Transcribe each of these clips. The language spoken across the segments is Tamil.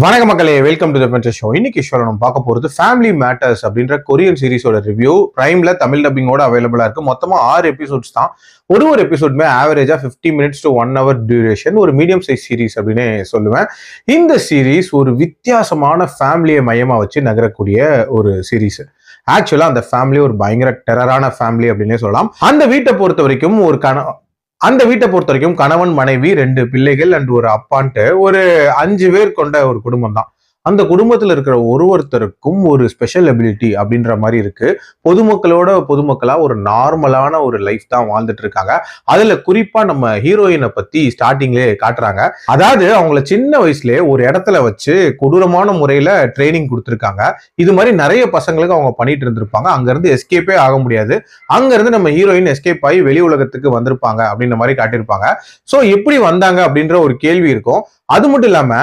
வணக்க மக்களே, welcome to the pent show. இன்னைக்கு ஷோல நம்ம பார்க்க போறது ஃபேமிலி மேட்டர்ஸ் அப்படின்ற கொரியன் சீரிஸோட ரிவ்யூ. பிரைம்ல தமிழ் டப்பிங்கோட அவைலபிளா இருக்கு. மொத்தமா 6 எபிசோட்ஸ் தான். ஒரு எபிசோடுமே ஆவரேஜா 50 மினிட்ஸ் டு 1 hour டியூரேஷன். ஒரு மீடியம் சைஸ் சீரிஸ் அப்படின்னு சொல்லுவேன். இந்த சீரிஸ் ஒரு வித்தியாசமான ஃபேமிலியை மையமா வச்சு நகரக்கூடிய ஒரு சீரிஸ். ஆக்சுவலா அந்த ஃபேமிலி ஒரு பயங்கர டெரரான ஃபேமிலி அப்படின்னே சொல்லலாம். அந்த வீட்டை பொறுத்த வரைக்கும் கணவன், மனைவி, 2 பிள்ளைகள் அண்ட் ஒரு அப்பான்ட்டு ஒரு 5 பேர் கொண்ட ஒரு குடும்பம் தான். அந்த குடும்பத்துல இருக்கிற ஒருத்தருக்கும் ஒரு ஸ்பெஷல் எபிலிட்டி அப்படின்ற மாதிரி இருக்கு. பொதுமக்களா ஒரு நார்மலான ஒரு லைஃப் தான் வாழ்ந்துட்டு இருக்காங்க. அதுல குறிப்பா நம்ம ஹீரோயினை பத்தி ஸ்டார்டிங்லேயே காட்டுறாங்க. அதாவது அவங்கள சின்ன வயசுலயே ஒரு இடத்துல வச்சு கொடூரமான முறையில ட்ரைனிங் கொடுத்துருக்காங்க. இது மாதிரி நிறைய பசங்களுக்கு அவங்க பண்ணிட்டு இருந்திருப்பாங்க. அங்க இருந்து எஸ்கேப்பே ஆக முடியாது. அங்க இருந்து நம்ம ஹீரோயின் எஸ்கேப் ஆகி வெளி உலகத்துக்கு வந்திருப்பாங்க அப்படின்ற மாதிரி காட்டியிருப்பாங்க. சோ எப்படி வந்தாங்க அப்படின்ற ஒரு கேள்வி இருக்கும். அது மட்டும் இல்லாம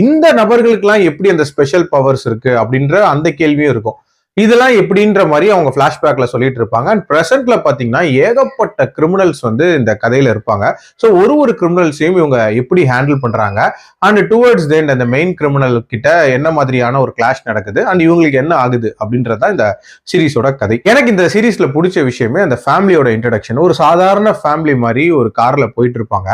இந்த நபர்களுக்கு எல்லாம் எப்படி அந்த ஸ்பெஷல் பவர்ஸ் இருக்கு அப்படின்ற அந்த கேள்வியும் இருக்கும். இதெல்லாம் எப்படின்ற மாதிரி அவங்க பிளாஷ்பேக்ல சொல்லிட்டு இருப்பாங்க. அண்ட் பிரசன்ட்ல பாத்தீங்கன்னா ஏகப்பட்ட கிரிமினல்ஸ் இந்த கதையில இருப்பாங்க. ஸோ ஒரு கிரிமினல்ஸையும் இவங்க எப்படி ஹேண்டில் பண்றாங்க அண்ட் டுவர்ட்ஸ் தென் அந்த மெயின் கிரிமினல் கிட்ட என்ன மாதிரியான ஒரு கிளாஷ் நடக்குது அண்ட் இவங்களுக்கு என்ன ஆகுது அப்படின்றத இந்த சீரிஸோட கதை. எனக்கு இந்த சீரிஸ்ல பிடிச்ச விஷயமே அந்த ஃபேமிலியோட இன்ட்ரடக்ஷன். ஒரு சாதாரண ஃபேமிலி மாதிரி ஒரு கார்ல போயிட்டு இருப்பாங்க.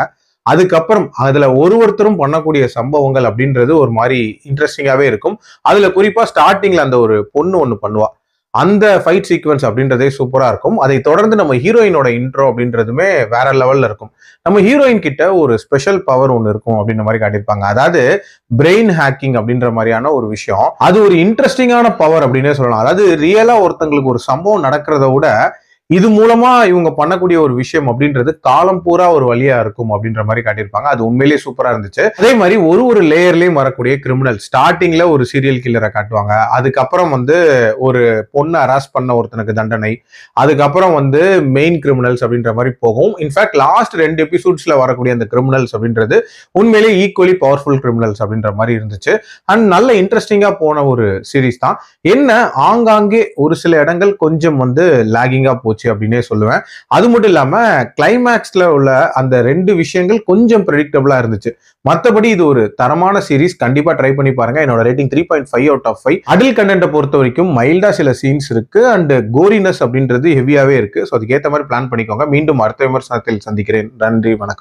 அதுக்கப்புறம் அதுல ஒருத்தரும் பண்ணக்கூடிய சம்பவங்கள் அப்படின்றது ஒரு மாதிரி இன்ட்ரெஸ்டிங்காவே இருக்கும். அதுல குறிப்பா ஸ்டார்டிங்ல அந்த ஒரு பொண்ணு ஒண்ணு பண்ணுவா. அந்த ஃபைட் சீக்வன்ஸ் அப்படின்றதே சூப்பரா இருக்கும். அதை தொடர்ந்து நம்ம ஹீரோயினோட இன்ட்ரோ அப்படின்றதுமே வேற லெவல்ல இருக்கும். நம்ம ஹீரோயின் கிட்ட ஒரு ஸ்பெஷல் பவர் ஒன்று இருக்கும் அப்படின்ற மாதிரி காட்டியிருப்பாங்க. அதாவது பிரெயின் ஹேக்கிங் அப்படின்ற மாதிரியான ஒரு விஷயம். அது ஒரு இன்ட்ரெஸ்டிங்கான பவர் அப்படின்னே சொல்லலாம். அதாவது ரியலா ஒருத்தங்களுக்கு ஒரு சம்பவம் நடக்கிறத விட இது மூலமா இவங்க பண்ணக்கூடிய ஒரு விஷயம் அப்படின்றது காலம் பூரா ஒரு வழியா இருக்கும் அப்படின்ற மாதிரி காட்டியிருப்பாங்க. அது உண்மையிலேயே சூப்பரா இருந்துச்சு. அதே மாதிரி ஒரு லேயர்லயும் வரக்கூடிய கிரிமினல். ஸ்டார்டிங்ல ஒரு சீரியல் கில்லரை காட்டுவாங்க. அதுக்கப்புறம் ஒரு பொண்ணை ஹராஸ் பண்ண ஒருத்தனுக்கு தண்டனை. அதுக்கப்புறம் மெயின் கிரிமினல்ஸ் அப்படின்ற மாதிரி போகும். இன்ஃபேக்ட் லாஸ்ட் 2 எபிசோட்ஸ்ல வரக்கூடிய அந்த கிரிமினல்ஸ் அப்படின்றது உண்மையிலேயே ஈக்குவலி பவர்ஃபுல் கிரிமினல்ஸ் அப்படின்ற மாதிரி இருந்துச்சு. அண்ட் நல்ல இன்ட்ரெஸ்டிங்கா போன ஒரு சீரீஸ் தான். என்ன ஆங்காங்கே ஒரு சில இடங்கள் கொஞ்சம் லாகிங்கா போச்சு அப்படின்னே சொல்லுவேன். அது மட்டும் இல்லாம கிளைமேக்ஸ்ல உள்ள அந்த 2 விஷயங்கள் கொஞ்சம் ப்ரெடிக்டபிளா இருந்துச்சு. மத்தபடி இது ஒரு தரமான சீரிஸ். கண்டிப்பா ட்ரை பண்ணி பாருங்க. என்னோட ரேட்டிங் 3.5 out of 5. அடல்ட் கண்டென்ட்டை பொறுத்த வரைக்கும் மைல்டா சில சீன்ஸ் இருக்கு அண்ட் கோரினஸ் அப்படின்றது ஹெவியாவே இருக்கு. ஸோ அதுக்கேற்ற மாதிரி பிளான் பண்ணிக்கோங்க. மீண்டும் அடுத்த விமர்சனத்தில் சந்திக்கிறேன். நன்றி, வணக்கம்.